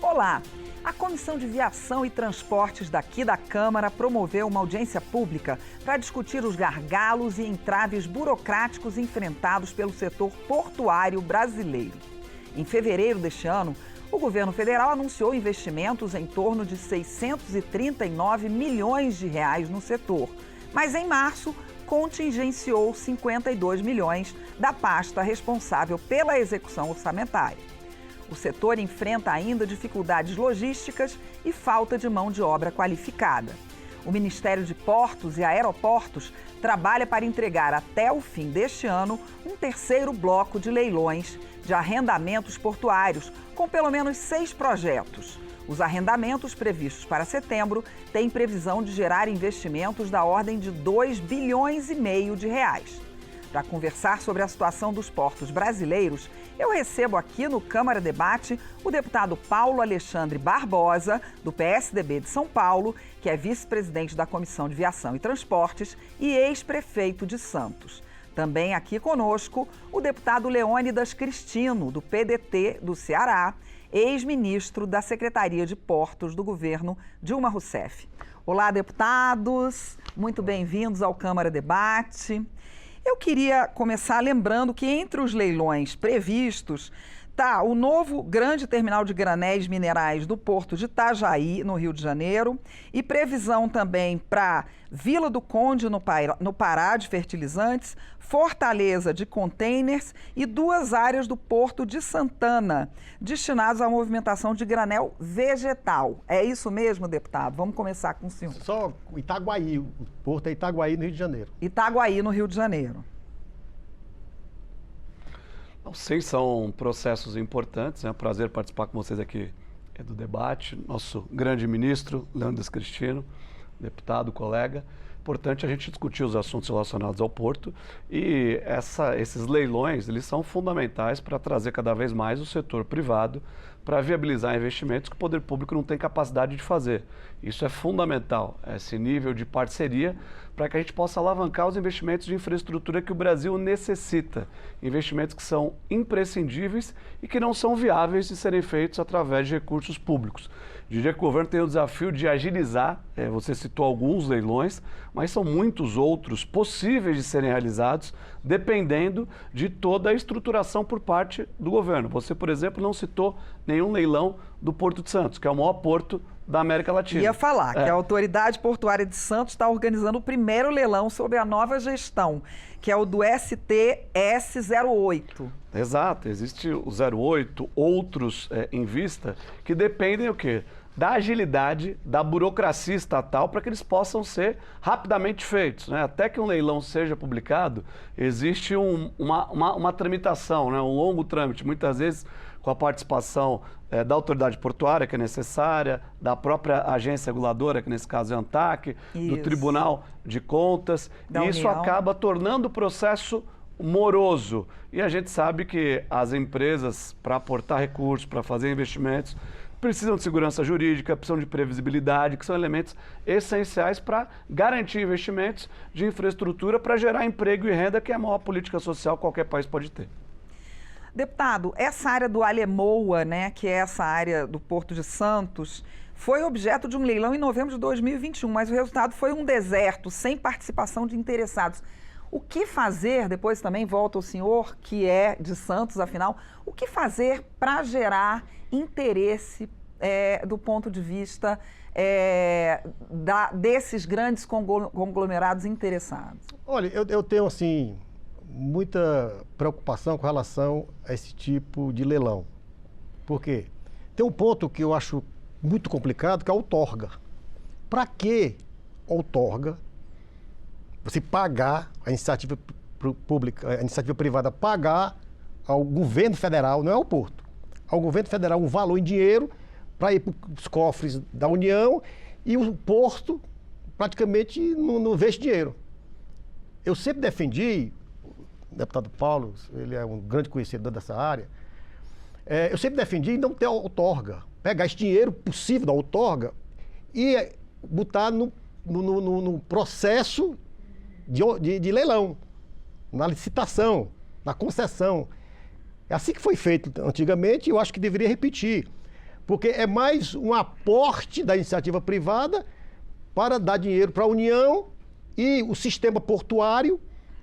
Olá! A Comissão de Viação e Transportes daqui da Câmara promoveu uma audiência pública para discutir os gargalos e entraves burocráticos enfrentados pelo setor portuário brasileiro. Em fevereiro deste ano, o governo federal anunciou investimentos em torno de 639 milhões de reais no setor, mas em março contingenciou 52 milhões da pasta responsável pela execução orçamentária. O setor enfrenta ainda dificuldades logísticas e falta de mão de obra qualificada. O Ministério de Portos e Aeroportos trabalha para entregar até o fim deste ano um terceiro bloco de leilões de arrendamentos portuários, com pelo menos 6 projetos. Os arrendamentos previstos para setembro têm previsão de gerar investimentos da ordem de 2,5 bilhões de reais. Para conversar sobre a situação dos portos brasileiros, eu recebo aqui no Câmara Debate o deputado Paulo Alexandre Barbosa, do PSDB de São Paulo, que é vice-presidente da Comissão de Viação e Transportes e ex-prefeito de Santos. Também aqui conosco o deputado Leônidas Cristino, do PDT do Ceará, ex-ministro da Secretaria de Portos do governo Dilma Rousseff. Olá, deputados, muito bem-vindos ao Câmara Debate. Eu queria começar lembrando que entre os leilões previstos está o novo grande terminal de granéis minerais do Porto de Itajaí, no Rio de Janeiro, e previsão também para Vila do Conde, no Pará, de fertilizantes, Fortaleza de containers e 2 áreas do Porto de Santana, destinadas à movimentação de granel vegetal. É isso mesmo, deputado? Vamos começar com o senhor. Só Itaguaí, o Porto é Itaguaí, no Rio de Janeiro. Itaguaí, no Rio de Janeiro. Sim, são processos importantes. É um prazer participar com vocês aqui do debate. Nosso grande ministro, Leônidas Cristino, deputado, colega. Importante a gente discutir os assuntos relacionados ao Porto e esses leilões, eles são fundamentais para trazer cada vez mais o setor privado para viabilizar investimentos que o poder público não tem capacidade de fazer. Isso é fundamental, esse nível de parceria, para que a gente possa alavancar os investimentos de infraestrutura que o Brasil necessita. Investimentos que são imprescindíveis e que não são viáveis de serem feitos através de recursos públicos. Diria que o governo tem o desafio de agilizar, você citou alguns leilões, mas são muitos outros possíveis de serem realizados, dependendo de toda a estruturação por parte do governo. Você, por exemplo, não citou nenhum leilão do Porto de Santos, que é o maior porto da América Latina. Ia falar que a Autoridade Portuária de Santos está organizando o primeiro leilão sob a nova gestão, que é o do STS-08. Exato, existe o 08, outros em vista, que dependem o quê? Da agilidade, da burocracia estatal, para que eles possam ser rapidamente feitos, né? Até que um leilão seja publicado, existe uma tramitação, né? Um longo trâmite, muitas vezes com a participação da autoridade portuária, que é necessária, da própria agência reguladora, que nesse caso é a ANTAC, do Tribunal de Contas, e isso acaba tornando o processo moroso. E a gente sabe que as empresas, para aportar recursos, para fazer investimentos, precisam de segurança jurídica, precisam de previsibilidade, que são elementos essenciais para garantir investimentos de infraestrutura para gerar emprego e renda, que é a maior política social que qualquer país pode ter. Deputado, essa área do Alemoa, né, que é essa área do Porto de Santos, foi objeto de um leilão em novembro de 2021, mas o resultado foi um deserto, sem participação de interessados. O que fazer, depois também volta o senhor, que é de Santos, afinal, o que fazer para gerar interesse do ponto de vista desses grandes conglomerados interessados? Olha, eu tenho, assim, muita preocupação com relação a esse tipo de leilão. Por quê? Tem um ponto que eu acho muito complicado, que é a outorga. Para que outorga? Você pagar a iniciativa pública, a iniciativa privada pagar ao governo federal, não é ao Porto, ao governo federal um valor em dinheiro para ir para os cofres da União e o Porto praticamente não vê esse dinheiro. Eu sempre defendi, o deputado Paulo, ele é um grande conhecedor dessa área, eu sempre defendi não ter outorga, pegar esse dinheiro possível da outorga e botar no processo de leilão, na licitação, na concessão. É assim que foi feito antigamente e eu acho que deveria repetir. Porque é mais um aporte da iniciativa privada para dar dinheiro para a União e o sistema portuário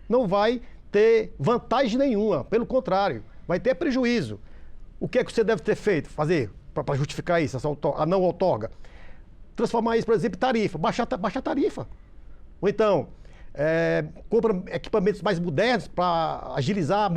não vai ter vantagem nenhuma, pelo contrário, vai ter prejuízo. O que é que você deve ter feito, fazer para justificar isso, a não outorga? Transformar isso, por exemplo, em tarifa, baixar a tarifa. Ou então, compra equipamentos mais modernos para agilizar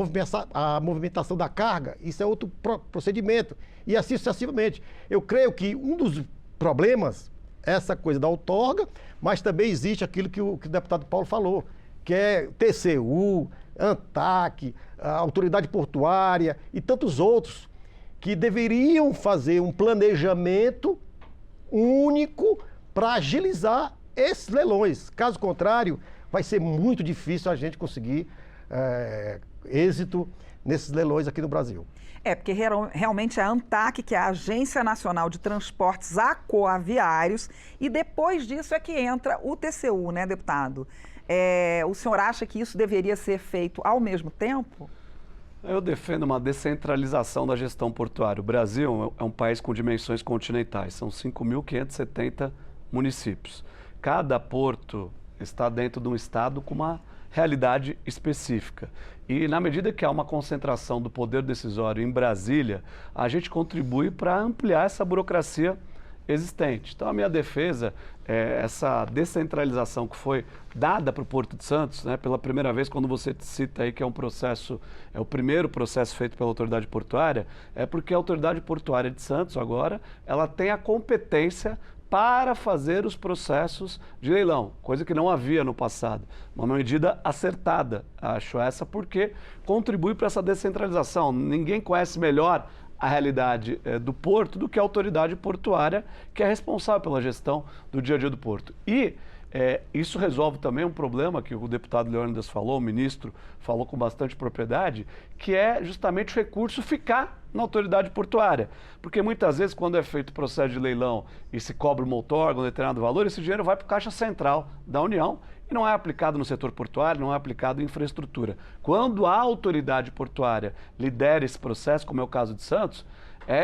a movimentação da carga. Isso é outro procedimento. E assim sucessivamente. Eu creio que um dos problemas é essa coisa da outorga, mas também existe aquilo que o deputado Paulo falou, que é TCU, ANTAC, a Autoridade Portuária e tantos outros que deveriam fazer um planejamento único para agilizar esses leilões. Caso contrário, vai ser muito difícil a gente conseguir êxito nesses leilões aqui no Brasil. Porque realmente é a ANTAC, que é a Agência Nacional de Transportes Aquaviários, e depois disso é que entra o TCU, né, deputado? O senhor acha que isso deveria ser feito ao mesmo tempo? Eu defendo uma descentralização da gestão portuária. O Brasil é um país com dimensões continentais, são 5.570 municípios. Cada porto está dentro de um estado com uma realidade específica. E na medida que há uma concentração do poder decisório em Brasília, a gente contribui para ampliar essa burocracia existente. Então a minha defesa é essa descentralização que foi dada para o Porto de Santos, né, pela primeira vez, quando você cita aí que é um processo, é o primeiro processo feito pela autoridade portuária, é porque a autoridade portuária de Santos agora, ela tem a competência para fazer os processos de leilão, coisa que não havia no passado. Uma medida acertada, acho essa, porque contribui para essa descentralização. Ninguém conhece melhor a realidade do porto do que a autoridade portuária, que é responsável pela gestão do dia a dia do porto. E isso resolve também um problema que o deputado Leônidas falou, o ministro falou com bastante propriedade, que é justamente o recurso ficar na autoridade portuária. Porque muitas vezes, quando é feito o processo de leilão e se cobra uma outorga, um determinado valor, esse dinheiro vai para o Caixa Central da União e não é aplicado no setor portuário, não é aplicado em infraestrutura. Quando a autoridade portuária lidera esse processo, como é o caso de Santos,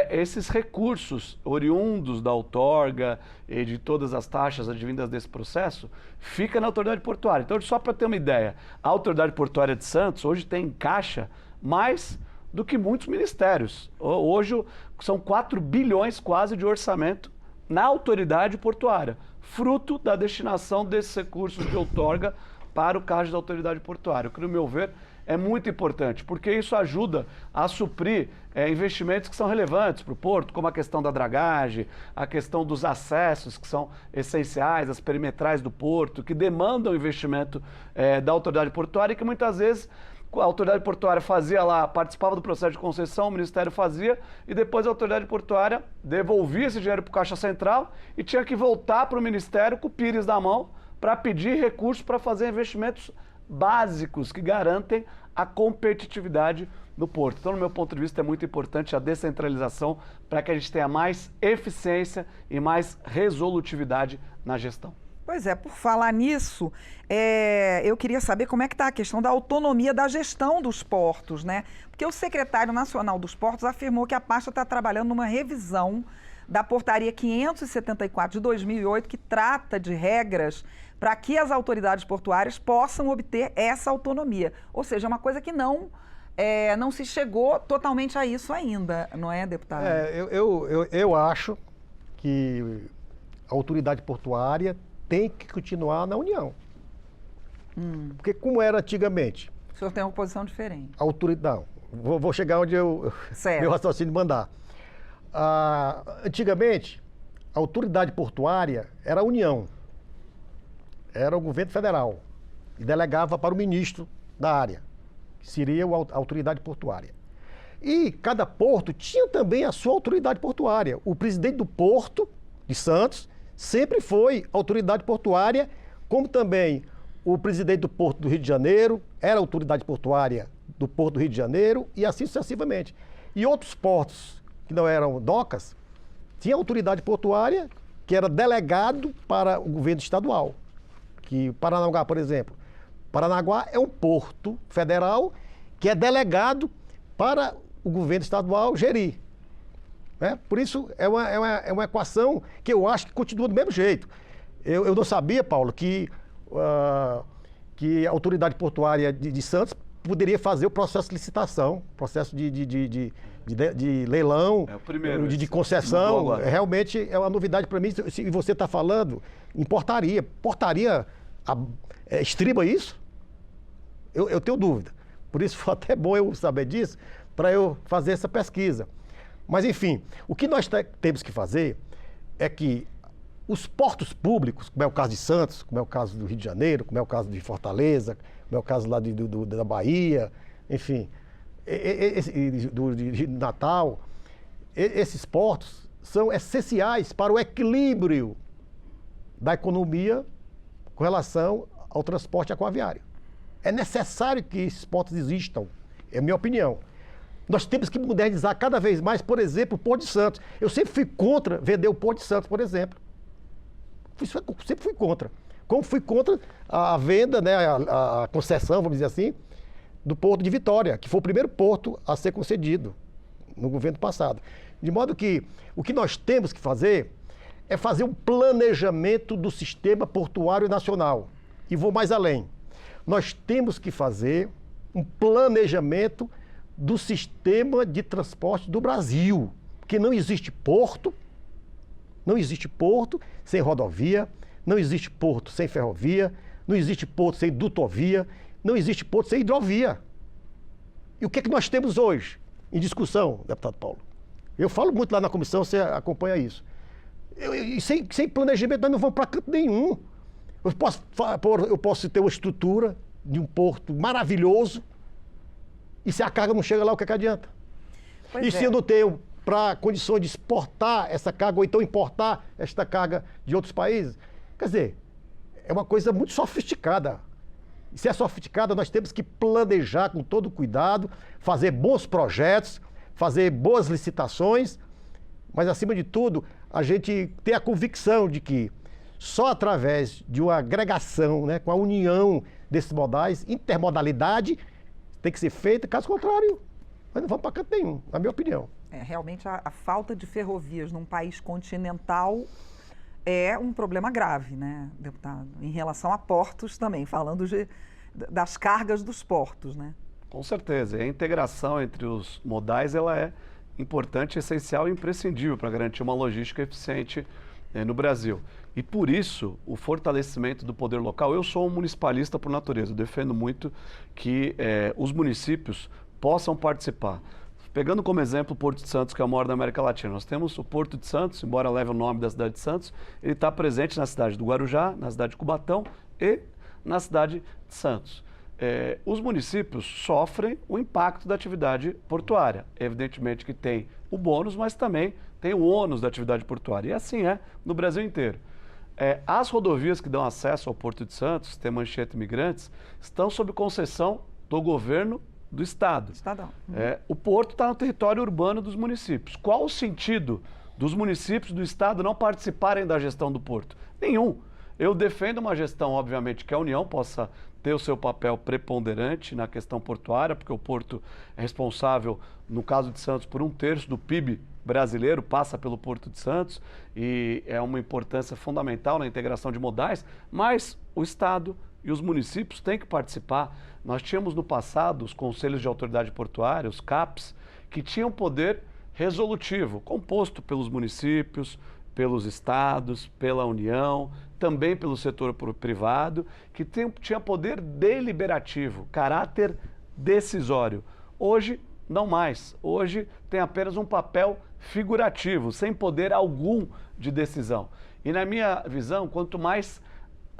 esses recursos oriundos da outorga e de todas as taxas advindas desse processo, fica na autoridade portuária. Então, só para ter uma ideia, a autoridade portuária de Santos hoje tem em caixa mais do que muitos ministérios. Hoje são 4 bilhões quase de orçamento na autoridade portuária, fruto da destinação desses recursos de outorga para o caixa da autoridade portuária, o que, no meu ver, é muito importante, porque isso ajuda a suprir investimentos que são relevantes para o porto, como a questão da dragagem, a questão dos acessos, que são essenciais, as perimetrais do porto, que demandam investimento da autoridade portuária e que muitas vezes a autoridade portuária fazia lá, participava do processo de concessão, o Ministério fazia, e depois a autoridade portuária devolvia esse dinheiro para o Caixa Central e tinha que voltar para o Ministério com o pires na mão para pedir recursos para fazer investimentos básicos que garantem a competitividade do porto. Então, no meu ponto de vista, é muito importante a descentralização para que a gente tenha mais eficiência e mais resolutividade na gestão. Pois é, por falar nisso, eu queria saber como é que está a questão da autonomia da gestão dos portos, né? Porque o secretário nacional dos portos afirmou que a pasta está trabalhando numa revisão da portaria 574 de 2008, que trata de regras para que as autoridades portuárias possam obter essa autonomia. Ou seja, é uma coisa que não se chegou totalmente a isso ainda, não é, deputado? Eu acho que a autoridade portuária tem que continuar na União. Porque como era antigamente? O senhor tem uma posição diferente. Não, vou chegar onde meu raciocínio mandar. Antigamente, a autoridade portuária era a União. Era o governo federal. E delegava para o ministro da área, que seria a autoridade portuária. E cada porto tinha também a sua autoridade portuária. O presidente do Porto de Santos sempre foi autoridade portuária, como também o presidente do Porto do Rio de Janeiro era autoridade portuária do Porto do Rio de Janeiro e assim sucessivamente. E outros portos que não eram docas, tinha autoridade portuária que era delegado para o governo estadual. Que Paranaguá, por exemplo. Paranaguá é um porto federal que é delegado para o governo estadual gerir. né? Por isso, é uma equação que eu acho que continua do mesmo jeito. Eu não sabia, Paulo, que a autoridade portuária de Santos poderia fazer o processo de licitação, processo de leilão, o primeiro, de concessão. Realmente é uma novidade para mim. E você está falando em portaria. Portaria estriba isso? Eu tenho dúvida. Por isso foi até bom eu saber disso, para eu fazer essa pesquisa. Mas, enfim, o que nós temos que fazer é que os portos públicos, como é o caso de Santos, como é o caso do Rio de Janeiro, como é o caso de Fortaleza, como é o caso lá da Bahia, enfim, de Natal, esses portos são essenciais para o equilíbrio da economia com relação ao transporte aquaviário. É necessário que esses portos existam, é a minha opinião. Nós temos que modernizar cada vez mais, por exemplo, o Porto de Santos. Eu sempre fui contra vender o Porto de Santos, por exemplo. Sempre fui contra. Como fui contra a venda, né, a concessão, vamos dizer assim, do Porto de Vitória, que foi o primeiro porto a ser concedido no governo passado. De modo que o que nós temos que fazer é fazer um planejamento do sistema portuário nacional. E vou mais além. Nós temos que fazer um planejamento do sistema de transporte do Brasil, porque não existe porto sem rodovia, não existe porto sem ferrovia, não existe porto sem dutovia, não existe porto sem hidrovia. E o que é que nós temos hoje em discussão, deputado Paulo? Eu falo muito lá na comissão, você acompanha isso. Sem planejamento nós não vamos para canto nenhum. Eu posso ter uma estrutura de um porto maravilhoso, e se a carga não chega lá, o que é que adianta? Se eu não tenho para condições de exportar essa carga, ou então importar esta carga de outros países, quer dizer, é uma coisa muito sofisticada. E se é sofisticada, nós temos que planejar com todo cuidado, fazer bons projetos, fazer boas licitações, mas acima de tudo, a gente ter a convicção de que só através de uma agregação, né, com a união desses modais, intermodalidade, tem que ser feita, caso contrário, nós não vamos para canto nenhum, na minha opinião. Realmente a falta de ferrovias num país continental é um problema grave, né, deputado? Em relação a portos também, falando das cargas dos portos, né? Com certeza. A integração entre os modais ela é importante, essencial e imprescindível para garantir uma logística eficiente no Brasil. E por isso, o fortalecimento do poder local, eu sou um municipalista por natureza, eu defendo muito que os municípios possam participar. Pegando como exemplo o Porto de Santos, que é o maior da América Latina, nós temos o Porto de Santos, embora leve o nome da cidade de Santos, ele está presente na cidade do Guarujá, na cidade de Cubatão e na cidade de Santos. Os municípios sofrem o impacto da atividade portuária. Evidentemente que tem o bônus, mas também tem o ônus da atividade portuária. E assim é no Brasil inteiro. As rodovias que dão acesso ao Porto de Santos, tem Manchete Imigrantes, estão sob concessão do governo do Estado. Estadão. O porto está no território urbano dos municípios. Qual o sentido dos municípios do Estado não participarem da gestão do porto? Nenhum. Eu defendo uma gestão, obviamente, que a União possa ter o seu papel preponderante na questão portuária, porque o porto é responsável, no caso de Santos, por 1/3 do PIB brasileiro, passa pelo Porto de Santos, e é uma importância fundamental na integração de modais, mas o Estado e os municípios têm que participar. Nós tínhamos no passado os Conselhos de Autoridade Portuária, os CAPs, que tinham poder resolutivo, composto pelos municípios, pelos estados, pela União, também pelo setor privado, que tinha poder deliberativo, caráter decisório. Hoje, não mais. Hoje tem apenas um papel figurativo, sem poder algum de decisão. E na minha visão, quanto mais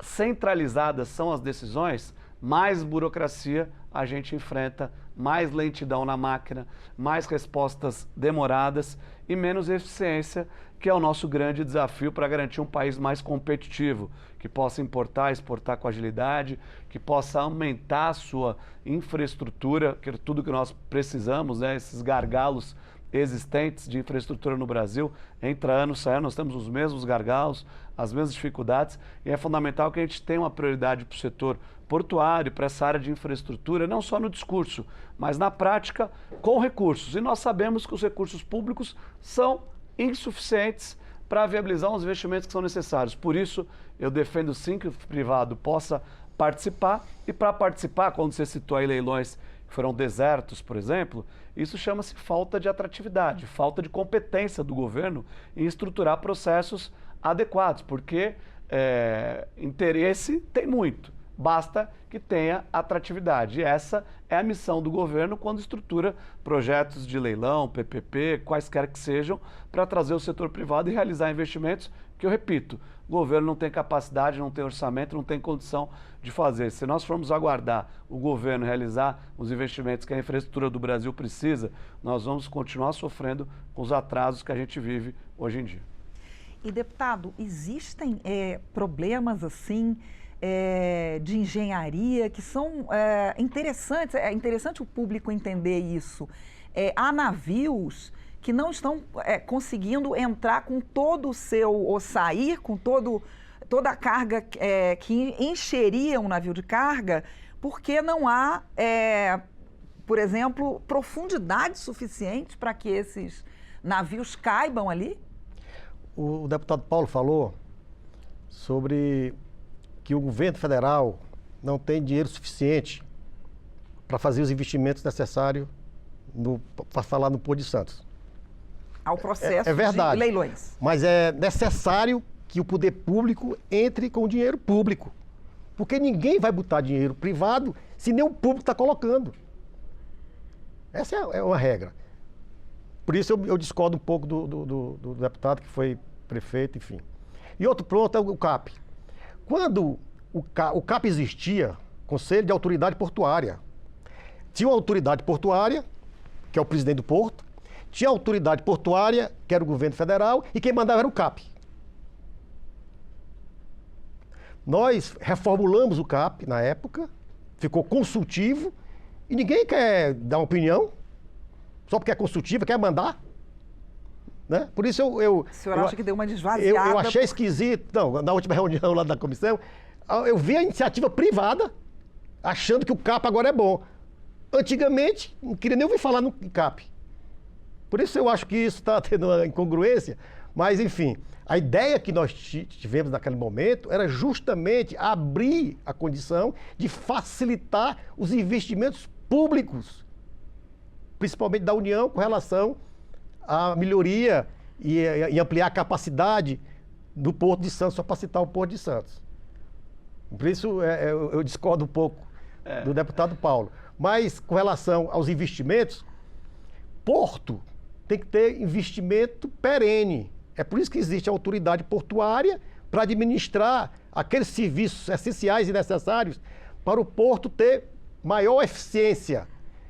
centralizadas são as decisões, mais burocracia a gente enfrenta, mais lentidão na máquina, mais respostas demoradas e menos eficiência, que é o nosso grande desafio para garantir um país mais competitivo, que possa importar, exportar com agilidade, que possa aumentar a sua infraestrutura, que é tudo que nós precisamos, né? Esses gargalos existentes de infraestrutura no Brasil. Entra ano, sai ano, nós temos os mesmos gargalos, as mesmas dificuldades, e é fundamental que a gente tenha uma prioridade para o setor portuário, para essa área de infraestrutura, não só no discurso, mas na prática, com recursos. E nós sabemos que os recursos públicos são insuficientes para viabilizar os investimentos que são necessários. Por isso, eu defendo sim que o privado possa participar, e para participar, quando você citou aí leilões que foram desertos, por exemplo, isso chama-se falta de atratividade, falta de competência do governo em estruturar processos adequados, porque interesse tem muito, basta que tenha atratividade. E essa é a missão do governo quando estrutura projetos de leilão, PPP, quaisquer que sejam, para trazer o setor privado e realizar investimentos que, eu repito, o governo não tem capacidade, não tem orçamento, não tem condição de fazer. Se nós formos aguardar o governo realizar os investimentos que a infraestrutura do Brasil precisa, nós vamos continuar sofrendo com os atrasos que a gente vive hoje em dia. E, deputado, existem problemas assim de engenharia que são interessantes, é interessante o público entender isso. Há navios que não estão conseguindo entrar com todo o seu, ou sair com toda a carga que encheria um navio de carga, porque não há, por exemplo, profundidade suficiente para que esses navios caibam ali? O deputado Paulo falou sobre que o governo federal não tem dinheiro suficiente para fazer os investimentos necessários para falar no Porto de Santos. Ao processo verdade, de leilões. Mas é necessário que o poder público entre com dinheiro público. Porque ninguém vai botar dinheiro privado se nem o público está colocando. Essa é uma regra. Por isso eu discordo um pouco do deputado que foi prefeito, enfim. E outro ponto é o CAP. Quando o CAP existia, Conselho de Autoridade Portuária, tinha uma autoridade portuária, que é o presidente do porto, tinha a autoridade portuária, que era o governo federal, e quem mandava era o CAP. Nós reformulamos o CAP na época, ficou consultivo, e ninguém quer dar uma opinião, só porque é consultivo, quer mandar. Né? Por isso o senhor acha que deu uma desvaziada? Eu achei esquisito. Não, na última reunião lá da comissão, eu vi a iniciativa privada achando que o CAP agora é bom. Antigamente, não queria nem ouvir falar no CAP. Por isso eu acho que isso está tendo uma incongruência. Mas, enfim, a ideia que nós tivemos naquele momento era justamente abrir a condição de facilitar os investimentos públicos, principalmente da União, com relação à melhoria e ampliar a capacidade do Porto de Santos, para citar o Porto de Santos. Por isso eu discordo um pouco do deputado Paulo. Mas com relação aos investimentos, Porto tem que ter investimento perene. É por isso que existe a autoridade portuária para administrar aqueles serviços essenciais e necessários para o Porto ter maior eficiência,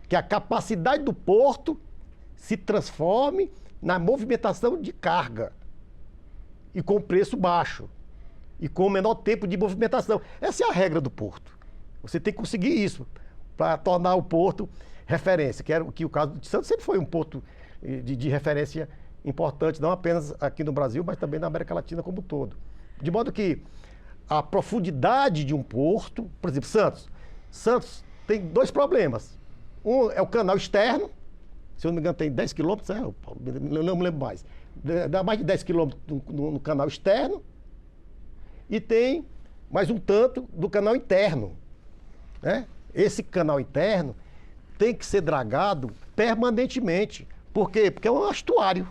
que a capacidade do Porto se transforme na movimentação de carga e com preço baixo e com o menor tempo de movimentação. Essa é a regra do Porto. Você tem que conseguir isso para tornar o Porto referência, que o caso de Santos sempre foi um porto de referência importante, não apenas aqui no Brasil, mas também na América Latina como um todo. De modo que a profundidade de um porto, por exemplo, Santos tem dois problemas. Um é o canal externo, se eu não me engano tem 10 quilômetros, não me lembro mais, dá mais de 10 quilômetros no canal externo, e tem mais um tanto do canal interno. Né? Esse canal interno tem que ser dragado permanentemente. Por quê? Porque é um estuário.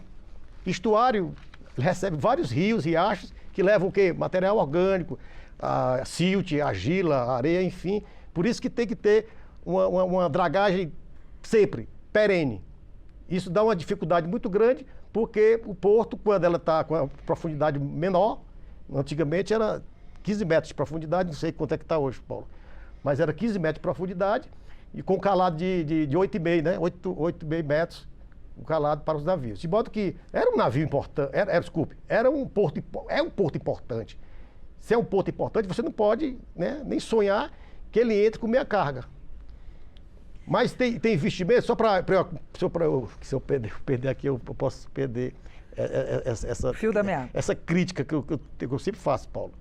Estuário recebe vários rios, riachos, que levam o quê? Material orgânico, a silt, a argila, a areia, enfim. Por isso que tem que ter uma dragagem sempre, perene. Isso dá uma dificuldade muito grande, porque o porto, quando ela está com a profundidade menor, antigamente era 15 metros de profundidade, não sei quanto é que está hoje, Paulo, mas era 15 metros de profundidade e com calado de 8,5, né? 8,5 metros o calado para os navios. De modo que era um navio importante, era um porto importante. Se é um porto importante, você não pode, né, nem sonhar que ele entre com meia carga. Mas tem investimento, se eu perder aqui, eu posso perder Fio da meada. Essa crítica que eu sempre faço, Paulo.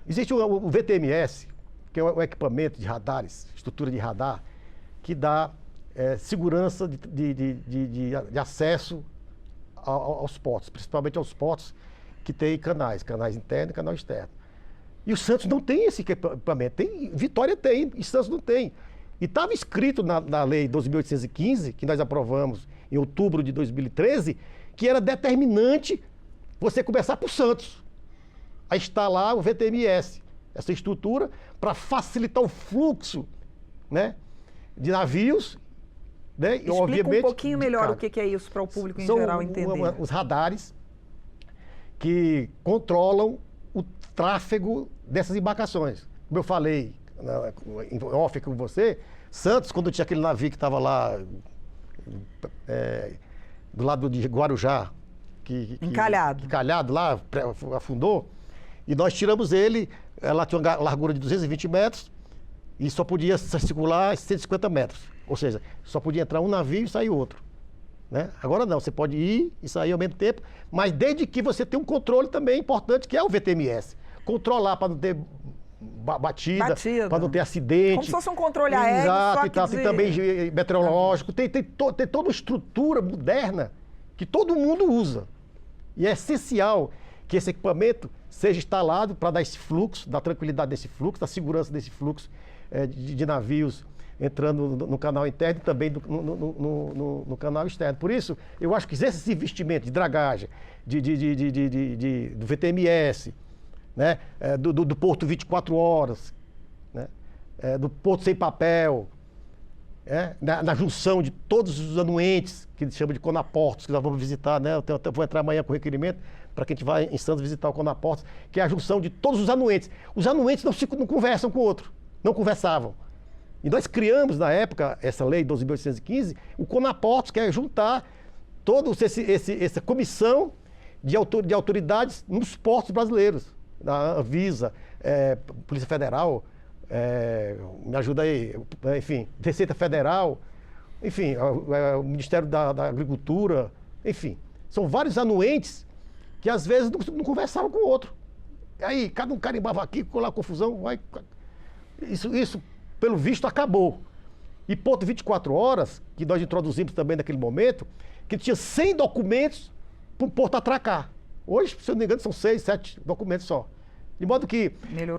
Existe o VTMS, que é um equipamento de radares, estrutura de radar, que dá segurança de acesso aos portos, principalmente aos portos que tem canais internos e canal externo. E o Santos não tem esse equipamento. Vitória tem, e Santos não tem. E estava escrito na Lei 12.815, que nós aprovamos em outubro de 2013, que era determinante você começar por Santos a instalar o VTMS, essa estrutura, para facilitar o fluxo, né, de navios. Né, Explica obviamente, um pouquinho melhor o que é isso para o público em geral entender. São os radares que controlam o tráfego dessas embarcações. Como eu falei em off com você, Santos, quando tinha aquele navio que estava lá do lado de Guarujá, encalhado lá, afundou, e nós tiramos ele, ela tinha uma largura de 220 metros e só podia circular 150 metros. Ou seja, só podia entrar um navio e sair outro. Né? Agora não, você pode ir e sair ao mesmo tempo, mas desde que você tenha um controle também importante, que é o VTMS. Controlar para não ter batida, para não ter acidente. Como se fosse um controle aéreo. Exato, só e tal. que Tem também meteorológico, tem toda uma estrutura moderna que todo mundo usa. E é essencial que esse equipamento seja instalado para dar esse fluxo, dar tranquilidade desse fluxo, da segurança desse fluxo de navios entrando no canal interno e também no canal externo. Por isso, eu acho que esses investimentos de dragagem, do VTMS, né, do porto 24 horas, né, do porto sem papel, na junção de todos os anuentes, que eles chamam de Conaportos, que nós vamos visitar, né, eu vou entrar amanhã com requerimento para que a gente vá em Santos visitar o Conaportos, que é a junção de todos os anuentes. Os anuentes não conversam com o outro, não conversavam. E nós criamos, na época, essa lei 12.815, o Conaportos, que é juntar toda essa comissão de autoridades nos portos brasileiros. Da Anvisa, Polícia Federal, me ajuda aí, enfim, Receita Federal, enfim, o Ministério da Agricultura, enfim. São vários anuentes que às vezes não conversavam com o outro. Aí, cada um carimbava aqui, ficou lá confusão, isso pelo visto, acabou. E ponto 24 horas, que nós introduzimos também naquele momento, que tinha 100 documentos para um porto atracar. Hoje, se eu não me engano, são 6, 7 documentos só. De modo que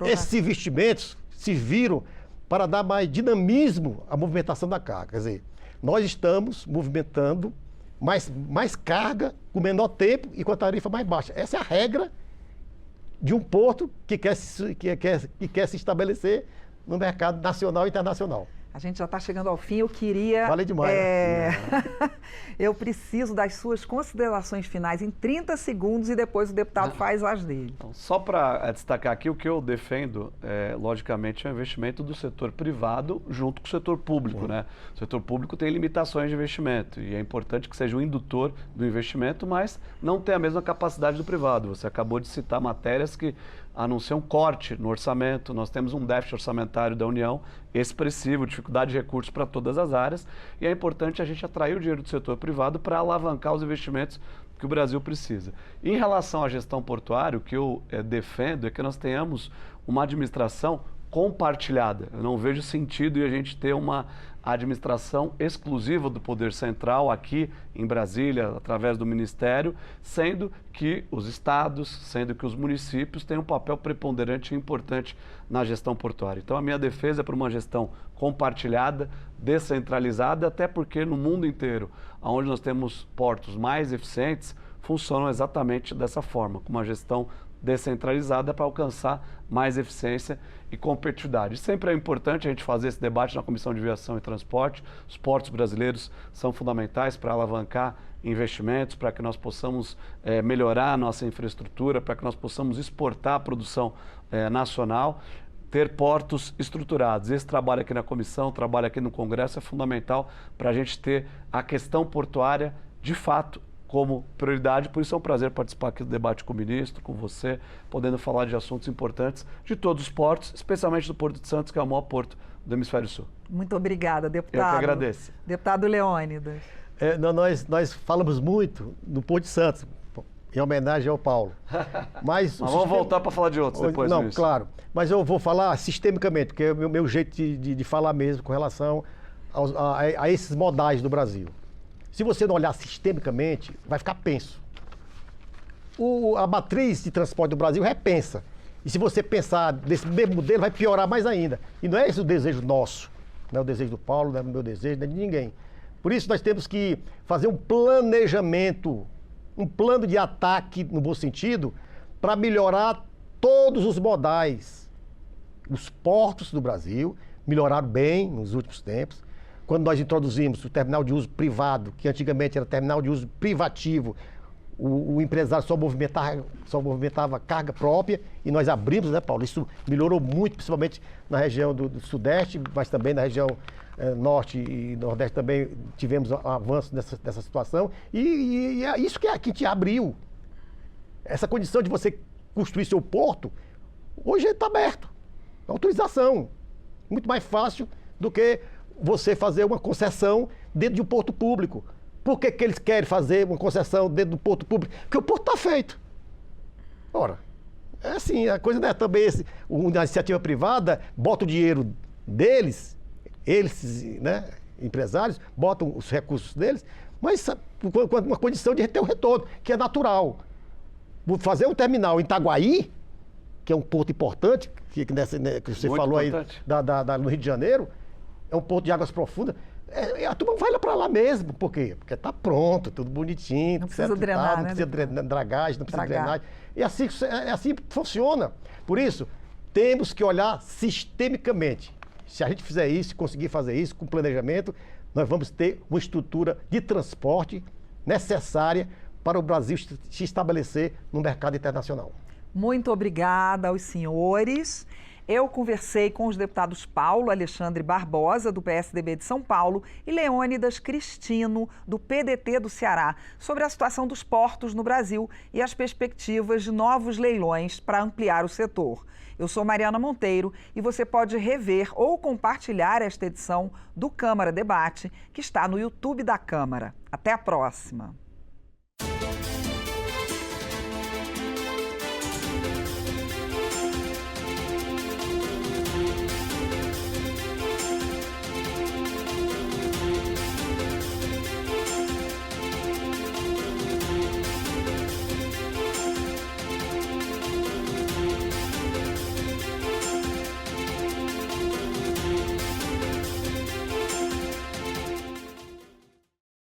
esses investimentos serviram para dar mais dinamismo à movimentação da carga. Quer dizer, nós estamos movimentando mais carga com menor tempo e com a tarifa mais baixa. Essa é a regra de um porto que quer se estabelecer no mercado nacional e internacional. A gente já está chegando ao fim, eu queria... Falei demais. Eu preciso das suas considerações finais em 30 segundos e depois o deputado faz as dele. Então, só para destacar aqui, o que eu defendo, logicamente, é o investimento do setor privado junto com o setor público, né? O setor público tem limitações de investimento e é importante que seja um indutor do investimento, mas não tem a mesma capacidade do privado. Você acabou de citar matérias que anunciam corte no orçamento, nós temos um déficit orçamentário da União expressivo, dificuldade de recursos para todas as áreas, e é importante a gente atrair o dinheiro do setor privado para alavancar os investimentos que o Brasil precisa. Em relação à gestão portuária, o que eu defendo é que nós tenhamos uma administração compartilhada. Eu não vejo sentido em a gente ter uma administração exclusiva do Poder Central aqui em Brasília, através do Ministério, sendo que os estados, sendo que os municípios têm um papel preponderante e importante na gestão portuária. Então a minha defesa é por uma gestão compartilhada, descentralizada, até porque no mundo inteiro, onde nós temos portos mais eficientes, funcionam exatamente dessa forma, com uma gestão descentralizada para alcançar mais eficiência e competitividade. Sempre é importante a gente fazer esse debate na Comissão de Viação e Transporte. Os portos brasileiros são fundamentais para alavancar investimentos, para que nós possamos melhorar a nossa infraestrutura, para que nós possamos exportar a produção nacional, ter portos estruturados. Esse trabalho aqui na Comissão, o trabalho aqui no Congresso é fundamental para a gente ter a questão portuária, de fato, como prioridade, por isso é um prazer participar aqui do debate com o ministro, com você, podendo falar de assuntos importantes de todos os portos, especialmente do Porto de Santos, que é o maior porto do Hemisfério Sul. Muito obrigada, deputado. Eu que agradeço. Deputado Leônidas. Nós falamos muito no Porto de Santos, em homenagem ao Paulo. Mas vamos voltar para falar de outros depois Não, disso. claro. Mas eu vou falar sistemicamente, porque é o meu jeito de falar mesmo com relação a esses modais do Brasil. Se você não olhar sistemicamente, vai ficar penso. A matriz de transporte do Brasil repensa. E se você pensar desse mesmo modelo, vai piorar mais ainda. E não é esse o desejo nosso. Não é o desejo do Paulo, não é o meu desejo, não é de ninguém. Por isso nós temos que fazer um planejamento, um plano de ataque, no bom sentido, para melhorar todos os modais. Os portos do Brasil melhoraram bem nos últimos tempos. Quando nós introduzimos o terminal de uso privado, que antigamente era terminal de uso privativo, o empresário só movimentava carga própria e nós abrimos, né, Paulo? Isso melhorou muito, principalmente na região do Sudeste, mas também na região Norte e Nordeste também tivemos avanço nessa situação. E é isso que a gente abriu. Essa condição de você construir seu porto, hoje está aberto. Autorização. Muito mais fácil do que você fazer uma concessão dentro de um porto público. Por que eles querem fazer uma concessão dentro do porto público? Porque o porto está feito. Ora, é assim, a coisa não é também uma iniciativa privada, bota o dinheiro deles, eles, né, empresários, botam os recursos deles, mas com uma condição de ter um retorno, que é natural. Fazer um terminal em Itaguaí, que é um porto importante, que você muito falou importante. Aí no Rio de Janeiro, é um porto de águas profundas. A turma vai lá para lá mesmo. Por quê? Porque está pronto, tudo bonitinho. Não precisa drenar, não precisa dragagem, não precisa drenagem. E assim que funciona. Por isso, temos que olhar sistemicamente. Se a gente fizer isso, conseguir fazer isso com planejamento, nós vamos ter uma estrutura de transporte necessária para o Brasil se estabelecer no mercado internacional. Muito obrigada aos senhores. Eu conversei com os deputados Paulo Alexandre Barbosa, do PSDB de São Paulo, e Leônidas Cristino, do PDT do Ceará, sobre a situação dos portos no Brasil e as perspectivas de novos leilões para ampliar o setor. Eu sou Mariana Monteiro e você pode rever ou compartilhar esta edição do Câmara Debate, que está no YouTube da Câmara. Até a próxima!